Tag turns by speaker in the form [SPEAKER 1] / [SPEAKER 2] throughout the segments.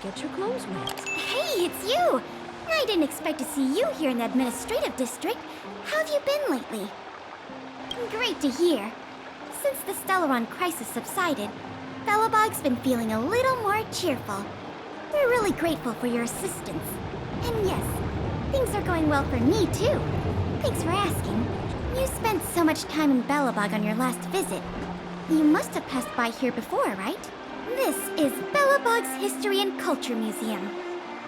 [SPEAKER 1] get your clothes wet.
[SPEAKER 2] Hey, it's you! I didn't expect to see you here in the administrative district. How have you been lately? Great to hear. Since the Stellaron crisis subsided, Belobog's been feeling a little more cheerful. We're really grateful for your assistance. And yes, things are going well for me too. Thanks for asking. You spent so much time in Belobog on your last visit. You must have passed by here before, right? This is Belobog's History and Culture Museum,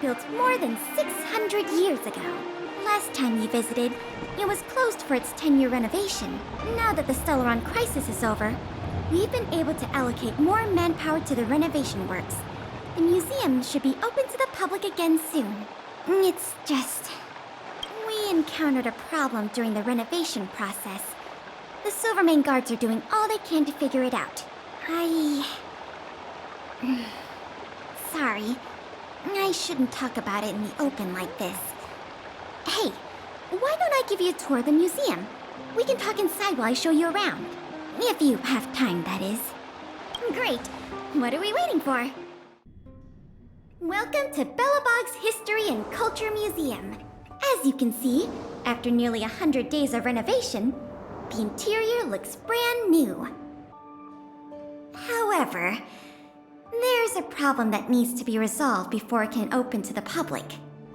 [SPEAKER 2] built more than 600 years ago. Last time you visited, it was closed for its 10-year renovation. Now that the Stellaron crisis is over, we've been able to allocate more manpower to the renovation works. The museum should be open to the public again soon. It's just... we encountered a problem during the renovation process. The Silvermane guards are doing all they can to figure it out. Sorry. I shouldn't talk about it in the open like this. Hey, why don't I give you a tour of the museum? We can talk inside while I show you around. If you have time, that is. Great. What are we waiting for? Welcome to Belobog's History and Culture Museum. As you can see, after nearly 100 days of renovation, the interior looks brand new. However, there's a problem that needs to be resolved before it can open to the public.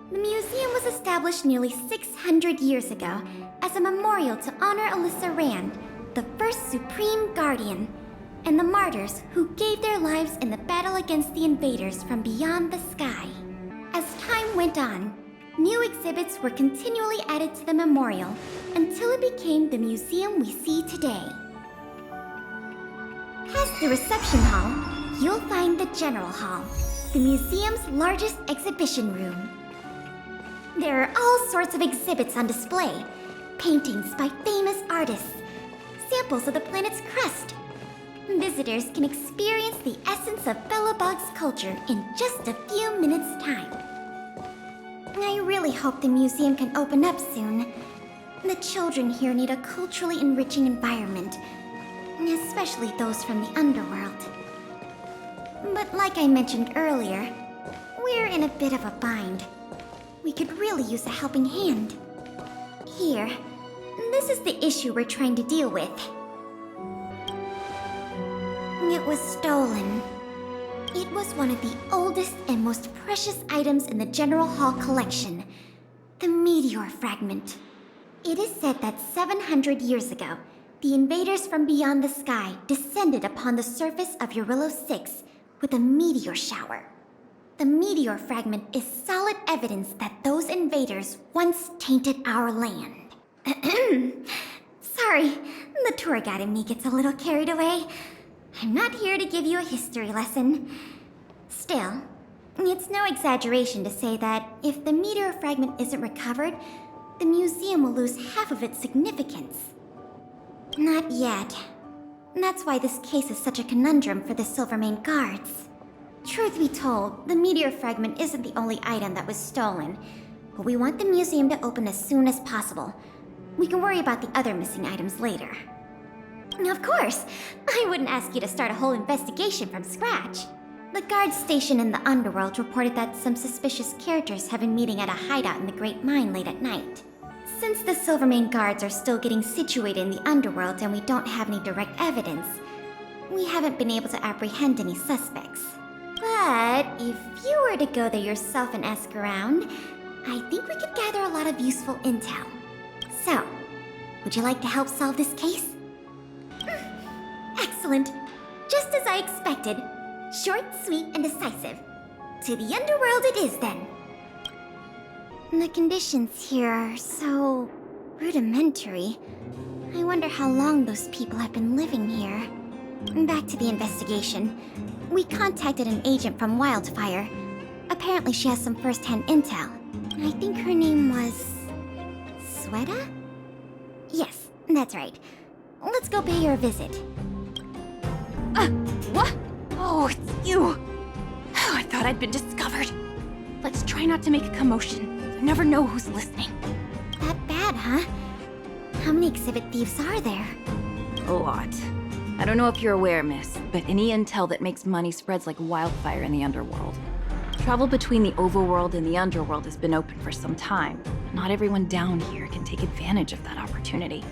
[SPEAKER 2] The museum was established nearly 600 years ago as a memorial to honor Alyssa Rand, the first Supreme Guardian, and the martyrs who gave their lives in the battle against the invaders from beyond the sky. As time went on, new exhibits were continually added to the memorial until it became the museum we see today. Past the reception hall, you'll find the General Hall, the museum's largest exhibition room. There are all sorts of exhibits on display, paintings by famous artists, samples of the planet's crust. Visitors can experience the essence of Belobog's culture in just a few minutes' time. I really hope the museum can open up soon. The children here need a culturally enriching environment, especially those from the underworld. But like I mentioned earlier, we're in a bit of a bind. We could really use a helping hand. Here, this is the issue we're trying to deal with. It was stolen. It was one of the oldest and most precious items in the General Hall collection, the meteor fragment. It is said that 700 years ago, the invaders from beyond the sky descended upon the surface of Eurillo 6 with a meteor shower. The meteor fragment is solid evidence that those invaders once tainted our land. Sorry, the tour guide in me gets a little carried away. I'm not here to give you a history lesson. Still, it's no exaggeration to say that if the meteor fragment isn't recovered, the museum will lose half of its significance. Not yet. That's why this case is such a conundrum for the Silvermane guards. Truth be told, the meteor fragment isn't the only item that was stolen, but we want the museum to open as soon as possible. We can worry about the other missing items later. Of course! I wouldn't ask you to start a whole investigation from scratch. The guards stationed in the underworld reported that some suspicious characters have been meeting at a hideout in the Great Mine late at night. Since the Silvermane guards are still getting situated in the underworld and we don't have any direct evidence, we haven't been able to apprehend any suspects. But if you were to go there yourself and ask around, I think we could gather a lot of useful intel. So, would you like to help solve this case? Excellent. Just as I expected. Short, sweet, and decisive. To the underworld it is, then. The conditions here are so rudimentary. I wonder how long those people have been living here. Back to the investigation. We contacted an agent from Wildfire. Apparently she has some first-hand intel. I think her name was... Sweta? Yes, that's right. Let's go pay her a visit.
[SPEAKER 3] What? Oh, it's you! Oh, I thought I'd been discovered. Let's try not to make a commotion. You never know who's listening.
[SPEAKER 2] That bad, huh? How many exhibit thieves are there?
[SPEAKER 3] A lot. I don't know if you're aware, miss, but any intel that makes money spreads like wildfire in the underworld. Travel between the overworld and the underworld has been open for some time, but not everyone down here can take advantage of that opportunity.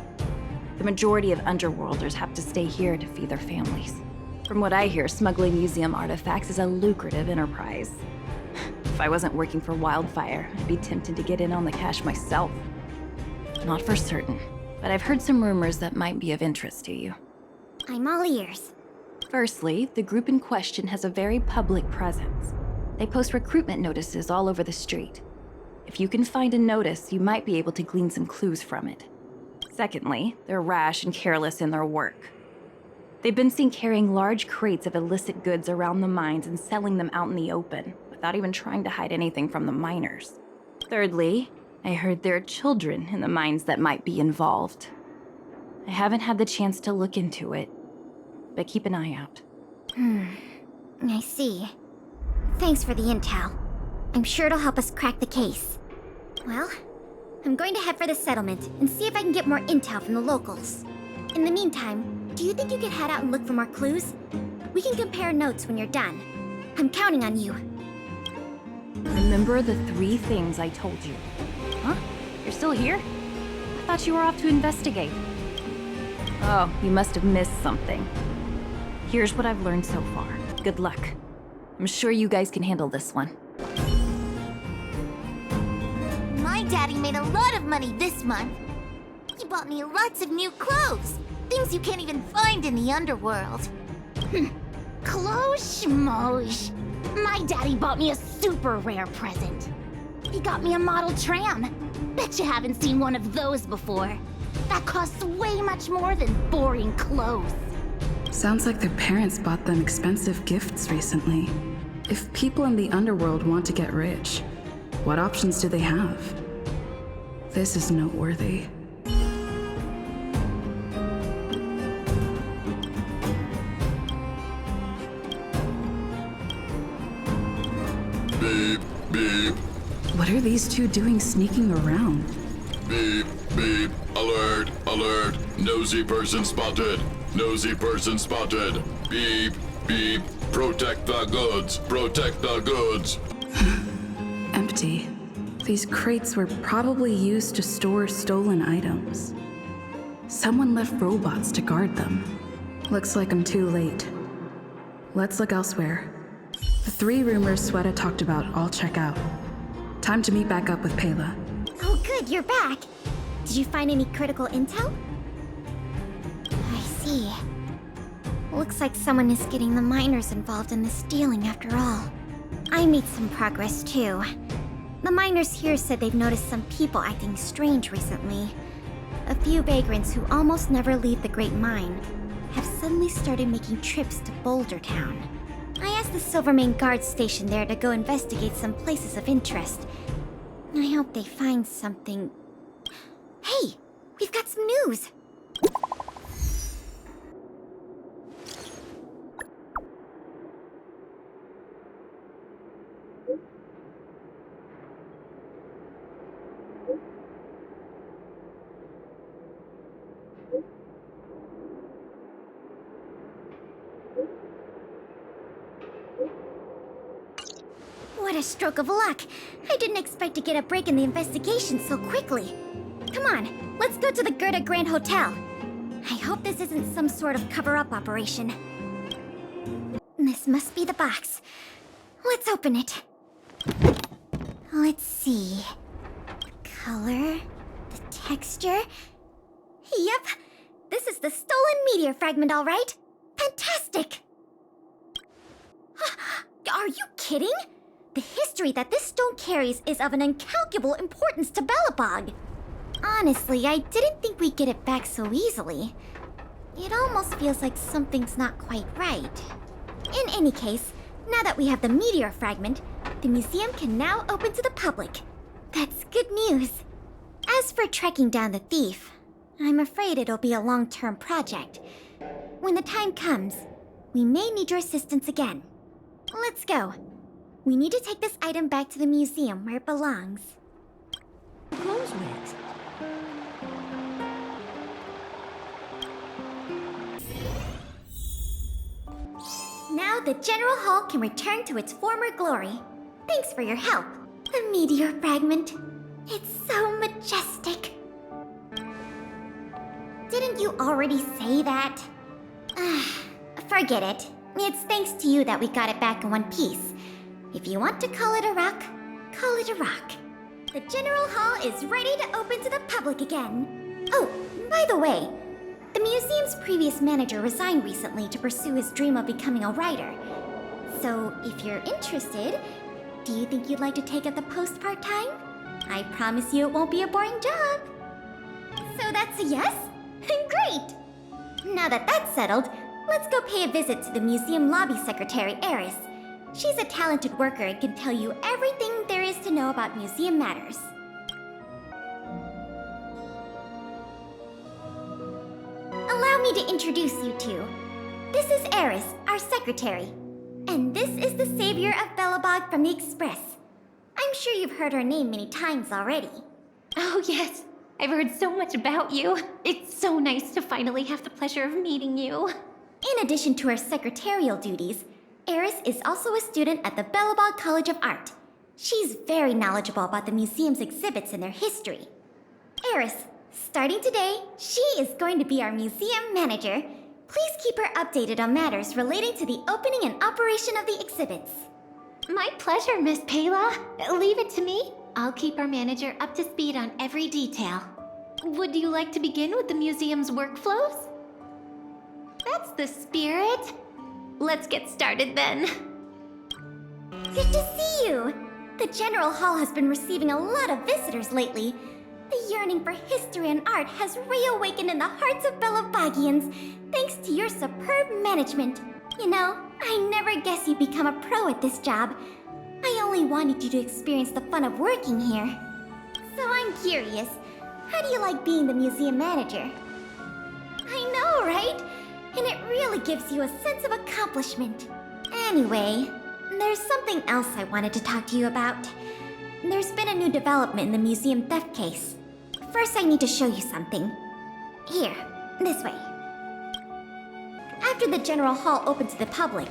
[SPEAKER 3] The majority of underworlders have to stay here to feed their families. From what I hear, smuggling museum artifacts is a lucrative enterprise. If I wasn't working for Wildfire, I'd be tempted to get in on the cash myself. Not for certain, but I've heard some rumors that might be of interest to you.
[SPEAKER 2] I'm all ears.
[SPEAKER 3] Firstly, the group in question has a very public presence. They post recruitment notices all over the street. If you can find a notice, you might be able to glean some clues from it. Secondly, they're rash and careless in their work. They've been seen carrying large crates of illicit goods around the mines and selling them out in the open, without even trying to hide anything from the miners. Thirdly, I heard there are children in the mines that might be involved. I haven't had the chance to look into it, but keep an eye out.
[SPEAKER 2] I see. Thanks for the intel. I'm sure it'll help us crack the case. Well, I'm going to head for the settlement and see if I can get more intel from the locals. In the meantime, do you think you could head out and look for more clues? We can compare notes when you're done. I'm counting on you.
[SPEAKER 3] Remember the 3 things I told you. Huh? You're still here? I thought you were off to investigate. Oh, you must have missed something. Here's what I've learned so far. Good luck. I'm sure you guys can handle this one.
[SPEAKER 1] My daddy made a lot of money this month. He bought me lots of new clothes. Things you can't even find in the underworld. Clothes schmoes. My daddy bought me a super rare present. He got me a model tram. Bet you haven't seen one of those before. That costs way much more than boring clothes.
[SPEAKER 4] Sounds like their parents bought them expensive gifts recently. If people in the underworld want to get rich, what options do they have? This is noteworthy.
[SPEAKER 5] Beep, beep.
[SPEAKER 4] What are these two doing sneaking around?
[SPEAKER 5] Beep, beep. Alert, alert. Nosy person spotted. Nosy person spotted. Beep, beep. Protect the goods. Protect the goods.
[SPEAKER 4] Empty. These crates were probably used to store stolen items. Someone left robots to guard them. Looks like I'm too late. Let's look elsewhere. The 3 rumors Sweta talked about all check out. Time to meet back up with Pela.
[SPEAKER 2] Oh good, you're back. Did you find any critical intel? I see. Looks like someone is getting the miners involved in the stealing after all. I made some progress too. The miners here said they've noticed some people acting strange recently. A few vagrants who almost never leave the Great Mine have suddenly started making trips to Boulder Town. I asked the Silvermane guard station there to go investigate some places of interest. I hope they find something. Hey, we've got some news! What a stroke of luck! I didn't expect to get a break in the investigation so quickly. Come on, let's go to the Gerda Grand Hotel. I hope this isn't some sort of cover-up operation. This must be the box. Let's open it. Let's see. The color, the texture. Yep, this is the stolen meteor fragment, all right. Fantastic! Are you kidding? The history that this stone carries is of an incalculable importance to Belobog. Honestly, I didn't think we'd get it back so easily. It almost feels like something's not quite right. In any case, now that we have the meteor fragment, the museum can now open to the public. That's good news. As for tracking down the thief, I'm afraid it'll be a long-term project. When the time comes, we may need your assistance again. Let's go. We need to take this item back to the museum where it belongs.
[SPEAKER 6] Clothes wet.
[SPEAKER 2] Now the General Hall can return to its former glory. Thanks for your help. The meteor fragment. It's so majestic. Didn't you already say that? Forget it. It's thanks to you that we got it back in one piece. If you want to call it a rock, call it a rock. The General Hall is ready to open to the public again. Oh, by the way, the museum's previous manager resigned recently to pursue his dream of becoming a writer. So, if you're interested, do you think you'd like to take up the post part-time? I promise you it won't be a boring job. So that's a yes? Great! Now that that's settled, let's go pay a visit to the museum lobby secretary, Eris. She's a talented worker and can tell you everything there is to know about museum matters. Allow me to introduce you two. This is Eris, our secretary. And this is the savior of Belobog from the Express. I'm sure you've heard her name many times already.
[SPEAKER 6] Oh, yes. I've heard so much about you. It's so nice to finally have the pleasure of meeting you.
[SPEAKER 2] In addition to her secretarial duties, Eris is also a student at the Belobog College of Art. She's very knowledgeable about the museum's exhibits and their history. Eris, starting today, she is going to be our museum manager. Please keep her updated on matters relating to the opening and operation of the exhibits.
[SPEAKER 6] My pleasure, Miss Pela. Leave it to me. I'll keep our manager up to speed on every detail. Would you like to begin with the museum's workflows? That's the spirit. Let's get started then.
[SPEAKER 2] Good to see you! The General Hall has been receiving a lot of visitors lately. The yearning for history and art has reawakened in the hearts of Belobogians, thanks to your superb management. You know, I never guessed you'd become a pro at this job. I only wanted you to experience the fun of working here. So I'm curious, how do you like being the museum manager? I know, right? And it really gives you a sense of accomplishment. Anyway, there's something else I wanted to talk to you about. There's been a new development in the museum theft case. First, I need to show you something. Here, this way. After the General Hall opened to the public,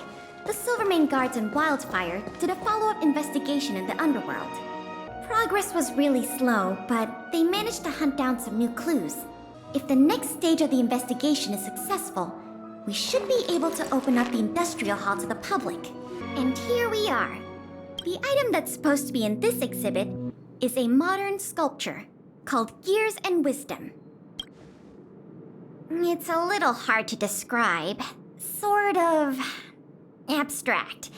[SPEAKER 2] the Silvermane Guards and Wildfire did a follow-up investigation in the underworld. Progress was really slow, but they managed to hunt down some new clues. If the next stage of the investigation is successful, we should be able to open up the Industrial Hall to the public. And here we are. The item that's supposed to be in this exhibit is a modern sculpture called Gears and Wisdom. It's a little hard to describe. Sort of abstract.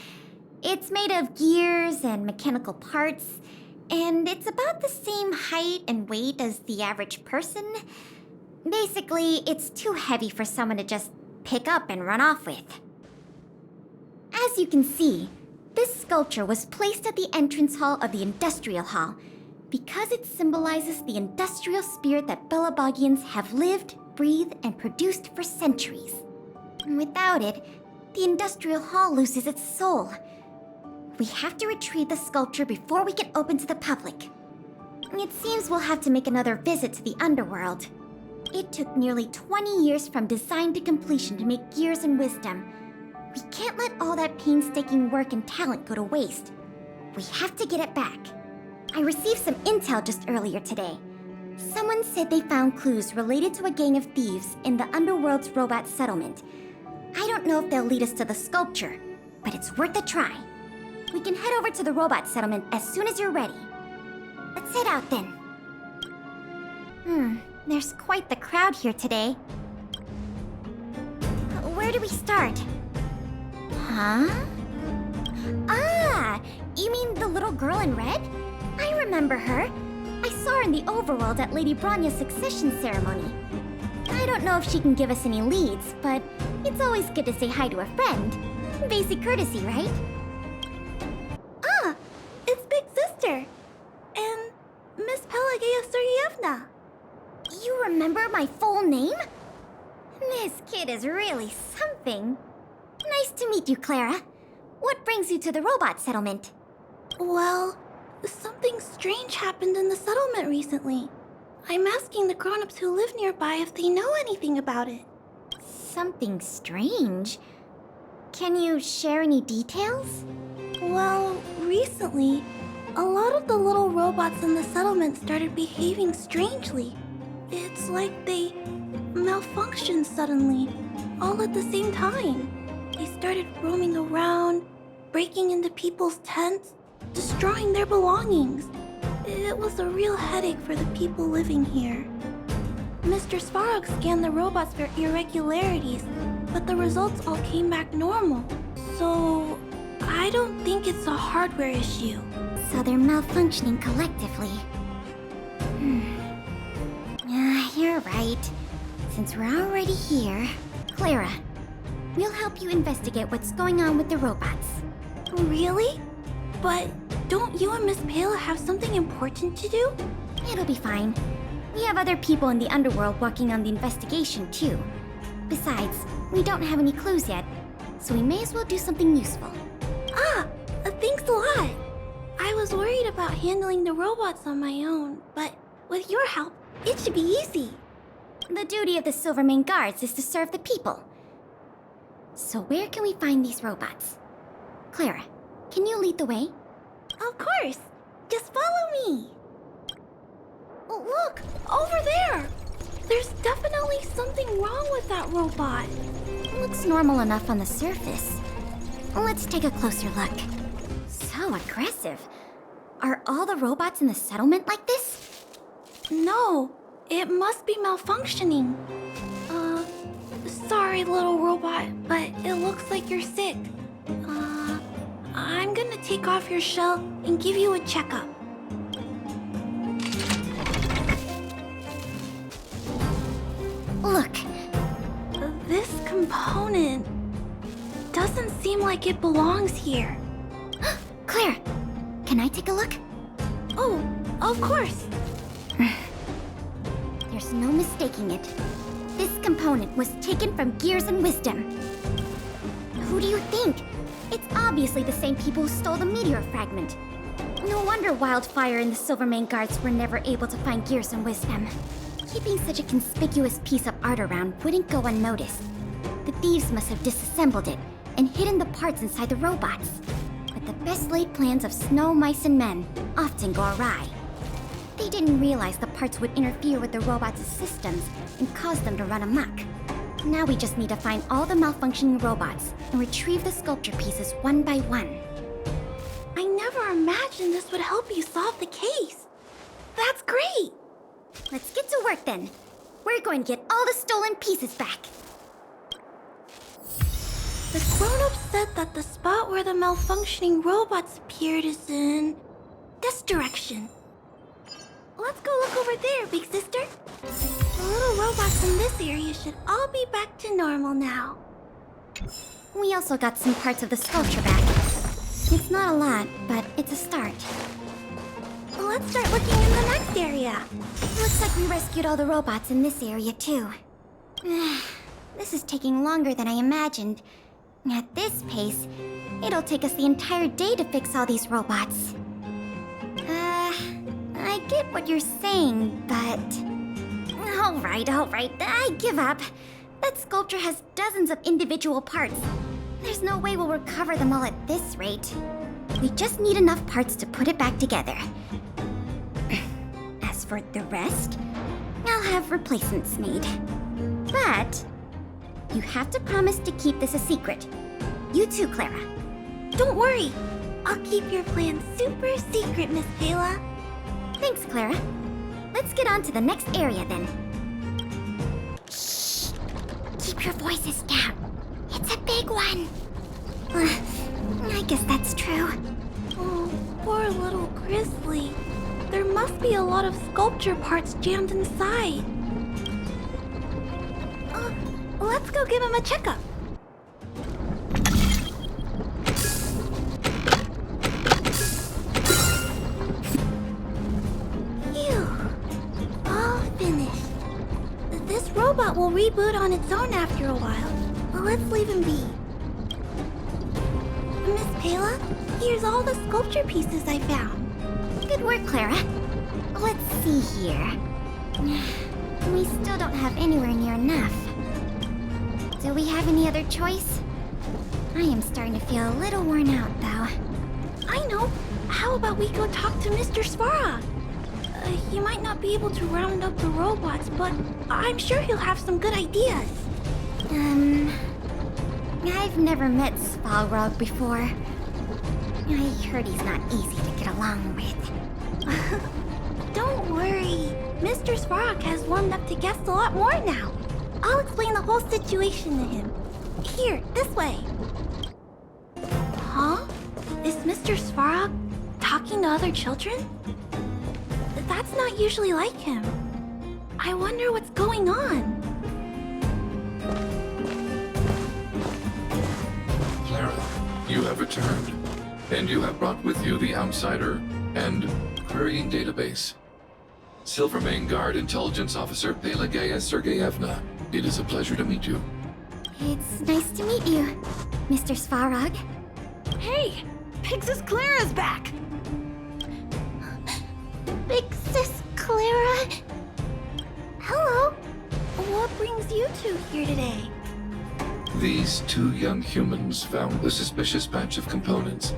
[SPEAKER 2] It's made of gears and mechanical parts, and it's about the same height and weight as the average person. Basically, it's too heavy for someone to just pick up and run off with. As you can see, this sculpture was placed at the entrance hall of the Industrial Hall because it symbolizes the industrial spirit that Belobogians have lived, breathed, and produced for centuries. Without it, the Industrial Hall loses its soul. We have to retrieve the sculpture before we can open to the public. It seems we'll have to make another visit to the underworld. It took nearly 20 years from design to completion to make Gears and Wisdom. We can't let all that painstaking work and talent go to waste. We have to get it back. I received some intel just earlier today. Someone said they found clues related to a gang of thieves in the underworld's robot settlement. I don't know if they'll lead us to the sculpture, but it's worth a try. We can head over to the robot settlement as soon as you're ready. Let's head out then. There's quite the crowd here today. Where do we start? Huh? Ah! You mean the little girl in red? I remember her. I saw her in the overworld at Lady Bronya's succession ceremony. I don't know if she can give us any leads, but it's always good to say hi to a friend. Basic courtesy, right? Ah! It's Big Sister! And Miss Pelageya Sergeyevna! You remember my full name? This kid is really something. Nice to meet you, Clara. What brings you to the robot settlement?
[SPEAKER 7] Well, something strange happened in the settlement recently. I'm asking the grown-ups who live nearby if they know anything about it.
[SPEAKER 2] Something strange? Can you share any details?
[SPEAKER 7] Well, recently, a lot of the little robots in the settlement started behaving strangely. It's like they malfunctioned suddenly, all at the same time. They started roaming around, breaking into people's tents, destroying their belongings. It was a real headache for the people living here. Mr. Svarog scanned the robots for irregularities, but the results all came back normal. So, I don't think it's a hardware issue.
[SPEAKER 2] So they're malfunctioning collectively. You're right. Since we're already here, Clara, we'll help you investigate what's going on with the robots.
[SPEAKER 7] Really? But don't you and Miss Pela have something important to do?
[SPEAKER 2] It'll be fine. We have other people in the underworld working on the investigation, too. Besides, we don't have any clues yet, so we may as well do something useful.
[SPEAKER 7] Thanks a lot. I was worried about handling the robots on my own, but with your help, it should be easy.
[SPEAKER 2] The duty of the Silvermane Guards is to serve the people. So where can we find these robots? Clara, can you lead the way?
[SPEAKER 7] Of course. Just follow me. Look, over there. There's definitely something wrong with that robot.
[SPEAKER 2] Looks normal enough on the surface. Let's take a closer look. So aggressive. Are all the robots in the settlement like this?
[SPEAKER 7] No, it must be malfunctioning. Sorry, little robot, but it looks like you're sick. I'm gonna take off your shell and give you a checkup.
[SPEAKER 2] Look,
[SPEAKER 7] This component doesn't seem like it belongs here.
[SPEAKER 2] Clara, can I take a look?
[SPEAKER 7] Oh, of course.
[SPEAKER 2] There's no mistaking it. This component was taken from Gears and Wisdom. Who do you think? It's obviously the same people who stole the meteor fragment. No wonder Wildfire and the Silvermane Guards were never able to find Gears and Wisdom. Keeping such a conspicuous piece of art around wouldn't go unnoticed. The thieves must have disassembled it and hidden the parts inside the robots. But the best laid plans of snow, mice, and men often go awry. They didn't realize the parts would interfere with the robots' systems and cause them to run amok. Now we just need to find all the malfunctioning robots and retrieve the sculpture pieces one by one.
[SPEAKER 7] I never imagined this would help you solve the case. That's great!
[SPEAKER 2] Let's get to work then. We're going to get all the stolen pieces back.
[SPEAKER 7] The grown-ups said that the spot where the malfunctioning robots appeared is in this direction. Let's go look over there, big sister. The little robots in this area should all be back to normal now.
[SPEAKER 2] We also got some parts of the sculpture back. It's not a lot, but it's a start.
[SPEAKER 7] Let's start looking in the next area.
[SPEAKER 2] Looks like we rescued all the robots in this area, too. This is taking longer than I imagined. At this pace, it'll take us the entire day to fix all these robots. I get what you're saying, but... Alright, I give up. That sculpture has dozens of individual parts. There's no way we'll recover them all at this rate. We just need enough parts to put it back together. As for the rest, I'll have replacements made. But you have to promise to keep this a secret. You too, Clara.
[SPEAKER 7] Don't worry. I'll keep your plan super secret, Miss Pela.
[SPEAKER 2] Thanks, Clara. Let's get on to the next area then. Shh! Keep your voices down. It's a big one. I guess that's true.
[SPEAKER 7] Oh, poor little Grizzly. There must be a lot of sculpture parts jammed inside. Let's go give him a checkup. Phew. All finished. This robot will reboot on its own after a while. Let's leave him be. Miss Pela, here's all the sculpture pieces I found.
[SPEAKER 2] Good work, Clara. Let's see here. We still don't have anywhere near enough. Do we have any other choice? I am starting to feel a little worn out, though.
[SPEAKER 7] I know. How about we go talk to Mr. Svarog? He might not be able to round up the robots, but I'm sure he'll have some good ideas.
[SPEAKER 2] I've never met Svarog before. I heard he's not easy to get along with.
[SPEAKER 7] Don't worry. Mr. Svarog has warmed up to guests a lot more now. I'll explain the whole situation to him. Here, this way. Huh? Is Mr. Svarog talking to other children? That's not usually like him. I wonder what's going on.
[SPEAKER 5] Clara, you have returned. And you have brought with you the Outsider and Querying Database. Silvermane Guard Intelligence Officer Pela Sergeyevna. It is a pleasure to meet you.
[SPEAKER 2] It's nice to meet you, Mr. Svarog.
[SPEAKER 3] Hey! Big Sis Clara's back!
[SPEAKER 1] Big Sis Clara.
[SPEAKER 7] Hello. What brings you two here today?
[SPEAKER 5] These two young humans found a suspicious batch of components.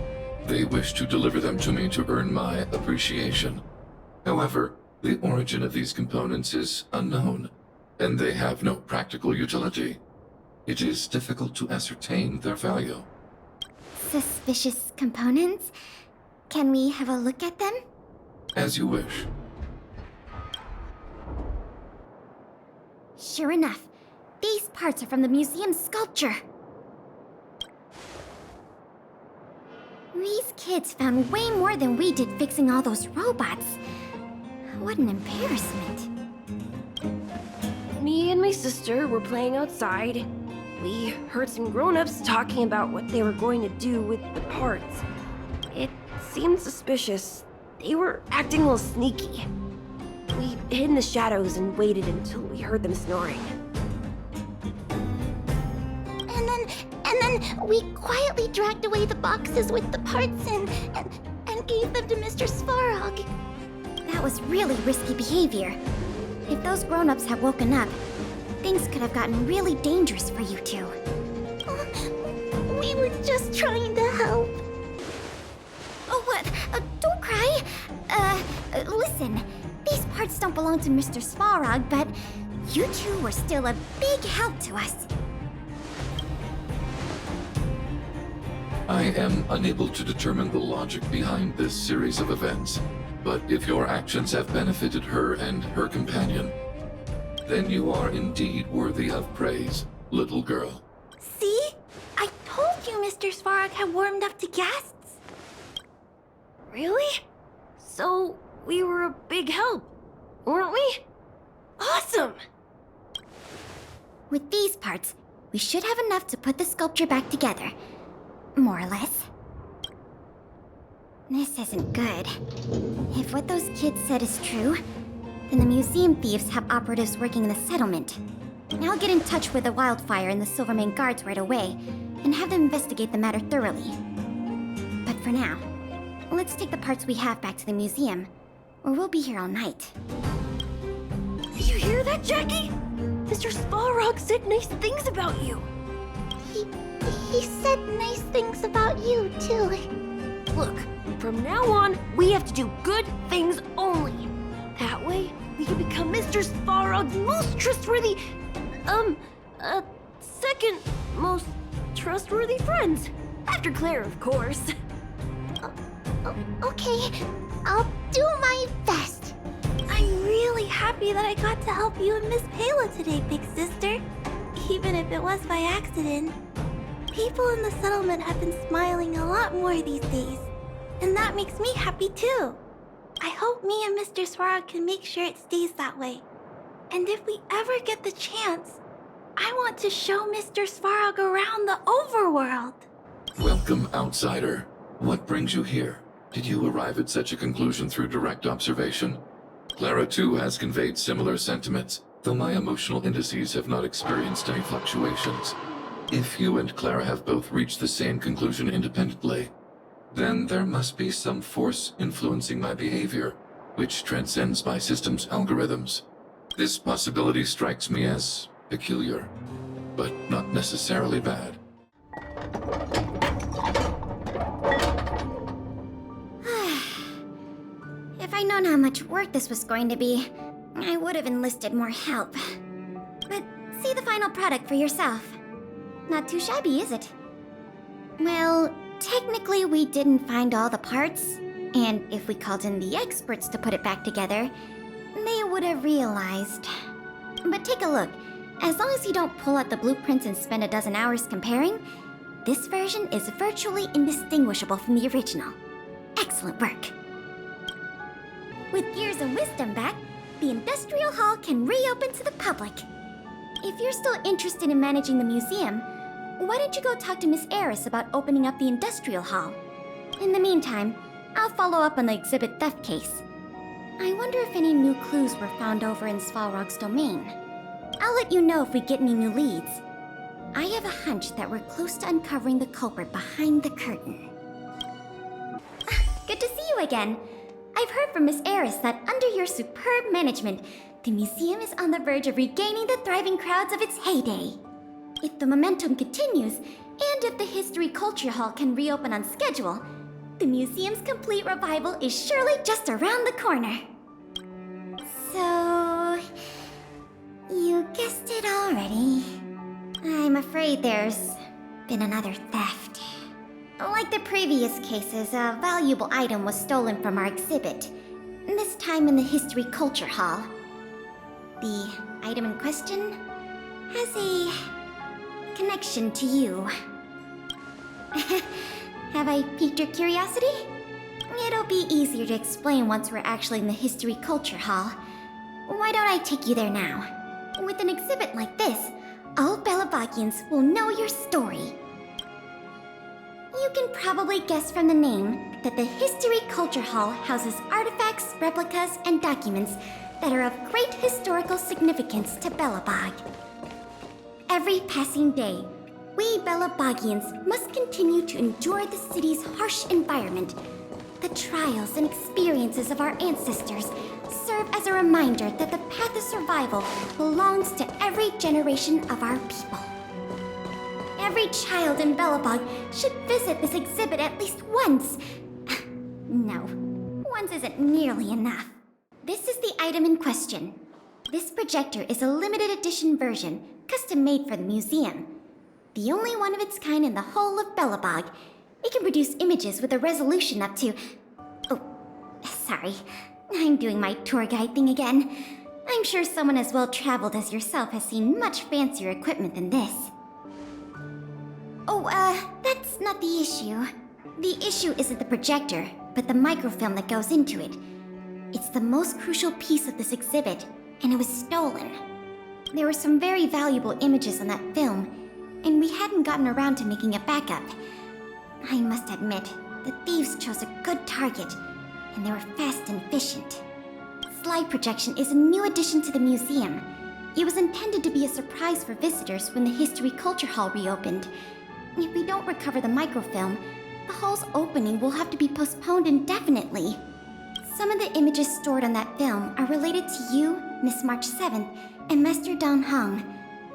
[SPEAKER 5] They wish to deliver them to me to earn my appreciation. However, the origin of these components is unknown, and they have no practical utility. It is difficult to ascertain their value.
[SPEAKER 2] Suspicious components? Can we have a look at them?
[SPEAKER 5] As you wish.
[SPEAKER 2] Sure enough, these parts are from the museum's sculpture. These kids found way more than we did fixing all those robots. What an embarrassment.
[SPEAKER 8] Me and my sister were playing outside. We heard some grown-ups talking about what they were going to do with the parts. It seemed suspicious. They were acting a little sneaky. We hid in the shadows and waited until we heard them snoring.
[SPEAKER 1] And then we quietly dragged away the boxes with the parts in and gave them to Mr. Svarog.
[SPEAKER 2] That was really risky behavior. If those grown-ups had woken up, things could have gotten really dangerous for you two.
[SPEAKER 1] We were just trying to help.
[SPEAKER 2] Oh, what? Don't cry. Listen. These parts don't belong to Mr. Svarog, but you two were still a big help to us.
[SPEAKER 5] I am unable to determine the logic behind this series of events, but if your actions have benefited her and her companion, then you are indeed worthy of praise, little girl.
[SPEAKER 7] See? I told you Mr. Svarog had warmed up to guests.
[SPEAKER 8] Really? So, we were a big help, weren't we? Awesome!
[SPEAKER 2] With these parts, we should have enough to put the sculpture back together. More or less. This isn't good. If what those kids said is true, then the museum thieves have operatives working in the settlement. I'll get in touch with the Wildfire and the Silvermane Guards right away, and have them investigate the matter thoroughly. But for now, let's take the parts we have back to the museum, or we'll be here all night.
[SPEAKER 8] Did you hear that, Jackie? Mr. Svarog said nice things about you.
[SPEAKER 1] He said nice things about you, too.
[SPEAKER 8] Look, from now on, we have to do good things only. That way, we can become Mr. Svarog's most trustworthy, second most trustworthy friends. After Claire, of course.
[SPEAKER 1] Okay, I'll do my best.
[SPEAKER 7] I'm really happy that I got to help you and Miss Pela today, big sister. Even if it was by accident. People in the settlement have been smiling a lot more these days. And that makes me happy too. I hope me and Mr. Svarog can make sure it stays that way. And if we ever get the chance, I want to show Mr. Svarog around the overworld.
[SPEAKER 5] Welcome, outsider. What brings you here? Did you arrive at such a conclusion through direct observation? Clara too has conveyed similar sentiments, though my emotional indices have not experienced any fluctuations. If you and Clara have both reached the same conclusion independently, then there must be some force influencing my behavior, which transcends my system's algorithms. This possibility strikes me as peculiar, but not necessarily bad.
[SPEAKER 2] I'd known how much work this was going to be, I would have enlisted more help. But see the final product for yourself. Not too shabby, is it? Well, technically we didn't find all the parts, and if we called in the experts to put it back together, they would have realized. But take a look. As long as you don't pull out the blueprints and spend a dozen hours comparing, this version is virtually indistinguishable from the original. Excellent work. With Gears of Wisdom back, the Industrial Hall can reopen to the public. If you're still interested in managing the museum, why don't you go talk to Miss Eris about opening up the Industrial Hall? In the meantime, I'll follow up on the exhibit theft case. I wonder if any new clues were found over in Svalrog's domain. I'll let you know if we get any new leads. I have a hunch that we're close to uncovering the culprit behind the curtain. Good to see you again. I've heard from Miss Eris that under your superb management, the museum is on the verge of regaining the thriving crowds of its heyday. If the momentum continues, and if the History Culture Hall can reopen on schedule, the museum's complete revival is surely just around the corner. So... you guessed it already. I'm afraid there's been another theft. Like the previous cases, a valuable item was stolen from our exhibit, this time in the History Culture Hall. The item in question has a connection to you. Have I piqued your curiosity? It'll be easier to explain once we're actually in the History Culture Hall. Why don't I take you there now? With an exhibit like this, all Belobogians will know your story. You can probably guess from the name that the History Culture Hall houses artifacts, replicas, and documents that are of great historical significance to Belobog. Every passing day, we Belobogians must continue to endure the city's harsh environment. The trials and experiences of our ancestors serve as a reminder that the path of survival belongs to every generation of our people. Every child in Belobog should visit this exhibit at least once. No, once isn't nearly enough. This is the item in question. This projector is a limited edition version, custom made for the museum. The only one of its kind in the whole of Belobog. It can produce images with a resolution up to... Oh, sorry. I'm doing my tour guide thing again. I'm sure someone as well traveled as yourself has seen much fancier equipment than this. Oh, that's not the issue. The issue isn't the projector, but the microfilm that goes into it. It's the most crucial piece of this exhibit, and it was stolen. There were some very valuable images on that film, and we hadn't gotten around to making a backup. I must admit, the thieves chose a good target, and they were fast and efficient. Slide projection is a new addition to the museum. It was intended to be a surprise for visitors when the History Culture Hall reopened. If we don't recover the microfilm, the hall's opening will have to be postponed indefinitely. Some of the images stored on that film are related to you, Miss March 7th, and Master Dong Hong.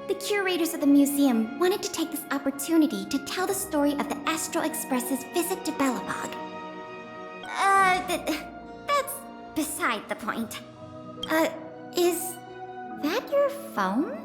[SPEAKER 2] The curators of the museum wanted to take this opportunity to tell the story of the Astral Express's visit to Belobog. That's beside the point. Is that your phone?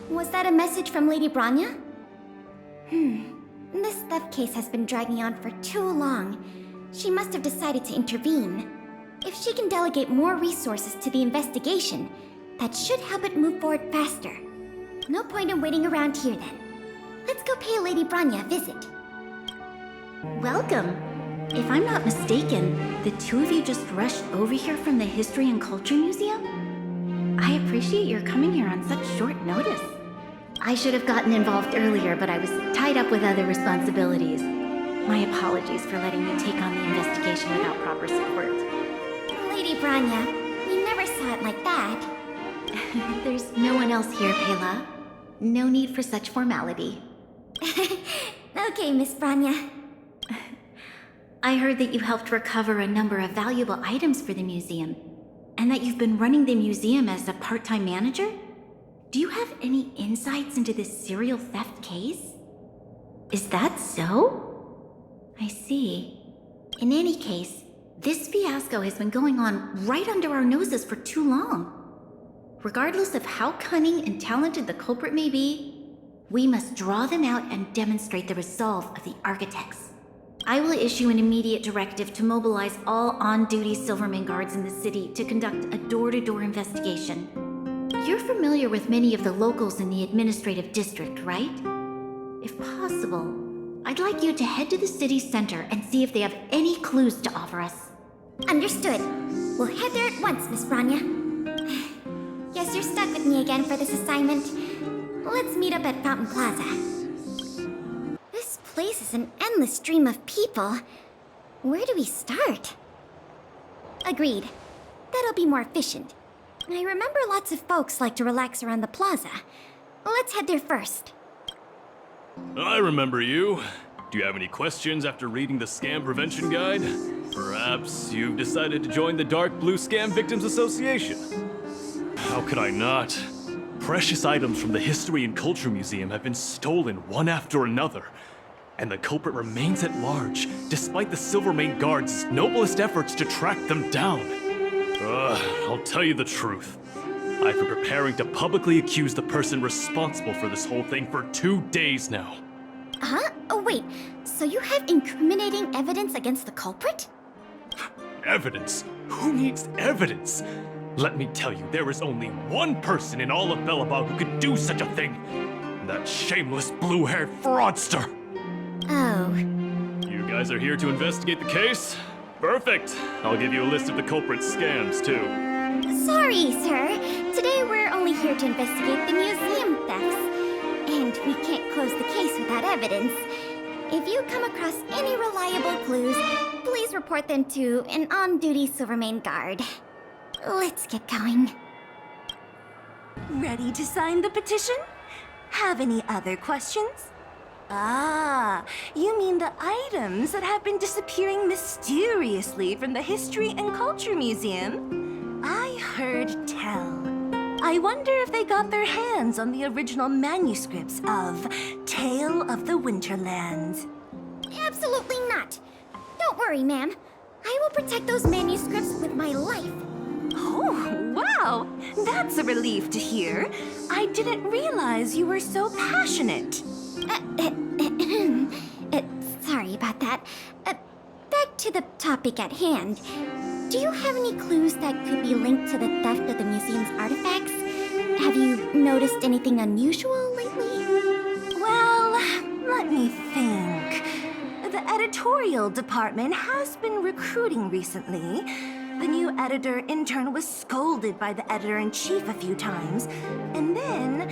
[SPEAKER 2] Was that a message from Lady Bronya? This theft case has been dragging on for too long. She must have decided to intervene. If she can delegate more resources to the investigation, that should help it move forward faster. No point in waiting around here then. Let's go pay Lady Bronya a visit.
[SPEAKER 9] Welcome. If I'm not mistaken, the two of you just rushed over here from the History and Culture Museum? I appreciate your coming here on such short notice. I should have gotten involved earlier, but I was tied up with other responsibilities. My apologies for letting you take on the investigation without proper support.
[SPEAKER 2] Lady Bronya, we never saw it like that.
[SPEAKER 9] There's no one else here, Pela. No need for such formality.
[SPEAKER 2] Okay, Miss Bronya.
[SPEAKER 9] I heard that you helped recover a number of valuable items for the museum, and that you've been running the museum as a part-time manager? Do you have any insights into this serial theft case? Is that so? I see. In any case, this fiasco has been going on right under our noses for too long. Regardless of how cunning and talented the culprit may be, we must draw them out and demonstrate the resolve of the architects. I will issue an immediate directive to mobilize all on-duty Silverman guards in the city to conduct a door-to-door investigation. You're familiar with many of the locals in the administrative district, right? If possible, I'd like you to head to the city center and see if they have any clues to offer us.
[SPEAKER 2] Understood. We'll head there at once, Miss Bronya. Guess you're stuck with me again for this assignment. Let's meet up at Fountain Plaza. This place is an endless stream of people. Where do we start? Agreed. That'll be more efficient. I remember lots of folks like to relax around the plaza. Let's head there first.
[SPEAKER 10] I remember you. Do you have any questions after reading the Scam Prevention Guide? Perhaps you've decided to join the Dark Blue Scam Victims Association. How could I not? Precious items from the History and Culture Museum have been stolen one after another, and the culprit remains at large, despite the Silvermane Guards' noblest efforts to track them down. I'll tell you the truth. I've been preparing to publicly accuse the person responsible for this whole thing for 2 days now.
[SPEAKER 2] Huh? Oh, wait. So you have incriminating evidence against the culprit?
[SPEAKER 10] Evidence? Who needs evidence? Let me tell you, there is only one person in all of Belobog who could do such a thing. That shameless blue-haired fraudster.
[SPEAKER 2] Oh.
[SPEAKER 10] You guys are here to investigate the case? Perfect. I'll give you a list of the culprit's scams, too.
[SPEAKER 2] Sorry, sir. Today we're only here to investigate the museum thefts. And we can't close the case without evidence. If you come across any reliable clues, please report them to an on-duty Silvermane guard. Let's get going.
[SPEAKER 11] Ready to sign the petition? Have any other questions? Ah, you mean the items that have been disappearing mysteriously from the History and Culture Museum? I heard tell. I wonder if they got their hands on the original manuscripts of Tale of the Winterlands.
[SPEAKER 2] Absolutely not. Don't worry, ma'am. I will protect those manuscripts with my life.
[SPEAKER 11] Oh, wow! That's a relief to hear. I didn't realize you were so passionate.
[SPEAKER 2] Sorry about that. Back to the topic at hand. Do you have any clues that could be linked to the theft of the museum's artifacts? Have you noticed anything unusual lately?
[SPEAKER 11] Well, let me think. The editorial department has been recruiting recently. The new editor-intern was scolded by the editor-in-chief a few times. And then...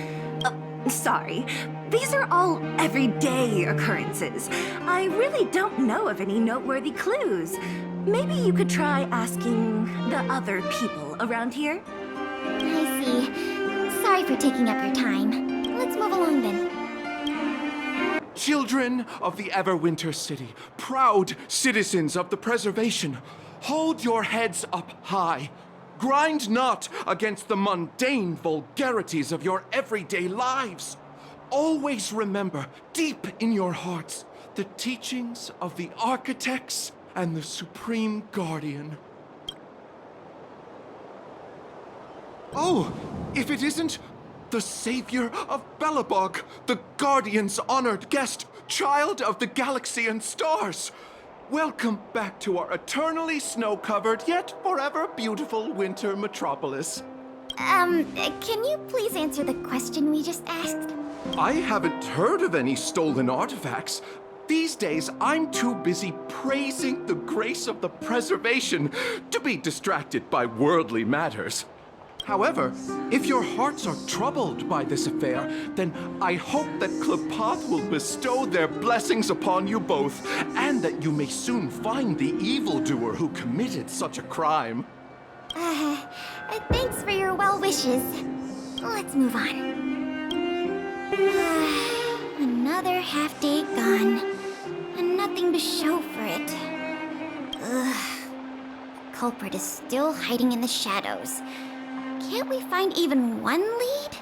[SPEAKER 11] sorry. These are all everyday occurrences. I really don't know of any noteworthy clues. Maybe you could try asking the other people around here?
[SPEAKER 2] I see. Sorry for taking up your time. Let's move along then.
[SPEAKER 12] Children of the Everwinter city, proud citizens of the preservation, hold your heads up high. Grind not against the mundane vulgarities of your everyday lives. Always remember, deep in your hearts, the teachings of the architects and the Supreme Guardian. Oh, if it isn't the savior of Belobog, the Guardian's honored guest, child of the galaxy and stars. Welcome back to our eternally snow-covered, yet forever beautiful winter metropolis.
[SPEAKER 2] Can you please answer the question we just asked?
[SPEAKER 12] I haven't heard of any stolen artifacts. These days, I'm too busy praising the grace of the preservation to be distracted by worldly matters. However, if your hearts are troubled by this affair, then I hope that Klapath will bestow their blessings upon you both, and that you may soon find the evildoer who committed such a crime.
[SPEAKER 2] Thanks for your well wishes. Let's move on. Another half day gone, and nothing to show for it. Culprit is still hiding in the shadows. Can't we find even one lead?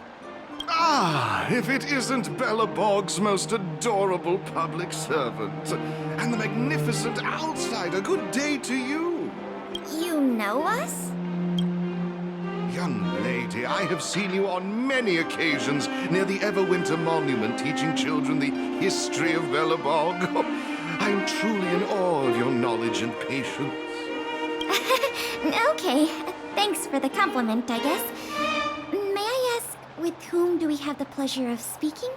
[SPEAKER 13] Ah, if it isn't Belobog's most adorable public servant, and the magnificent outsider, good day to you.
[SPEAKER 2] You know us?
[SPEAKER 13] Young lady, I have seen you on many occasions near the Everwinter monument teaching children the history of Belobog. I am truly in awe of your knowledge and patience.
[SPEAKER 2] Okay, thanks for the compliment, I guess. May I ask, with whom do we have the pleasure of speaking?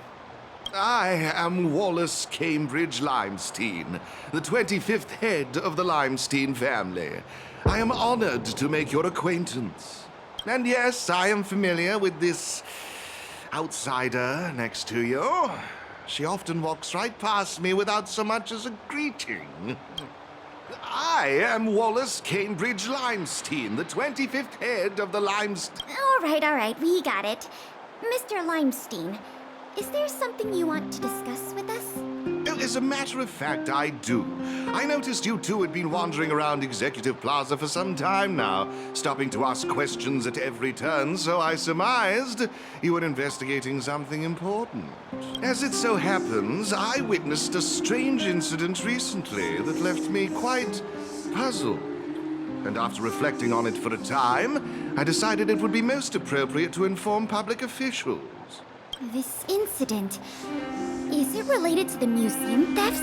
[SPEAKER 13] I am Wallace Cambridge Limestein, the 25th head of the Limestein family. I am honored to make your acquaintance. And yes, I am familiar with this outsider next to you. She often walks right past me without so much as a greeting. I am Wallace Cambridge Limestein, the 25th head of the Limestein...
[SPEAKER 2] All right, we got it. Mr. Limestein, is there something you want to discuss with us?
[SPEAKER 13] As a matter of fact, I do. I noticed you two had been wandering around Executive Plaza for some time now, stopping to ask questions at every turn, so I surmised you were investigating something important. As it so happens, I witnessed a strange incident recently that left me quite puzzled. And after reflecting on it for a time, I decided it would be most appropriate to inform public officials.
[SPEAKER 2] This incident, is it related to the museum thefts?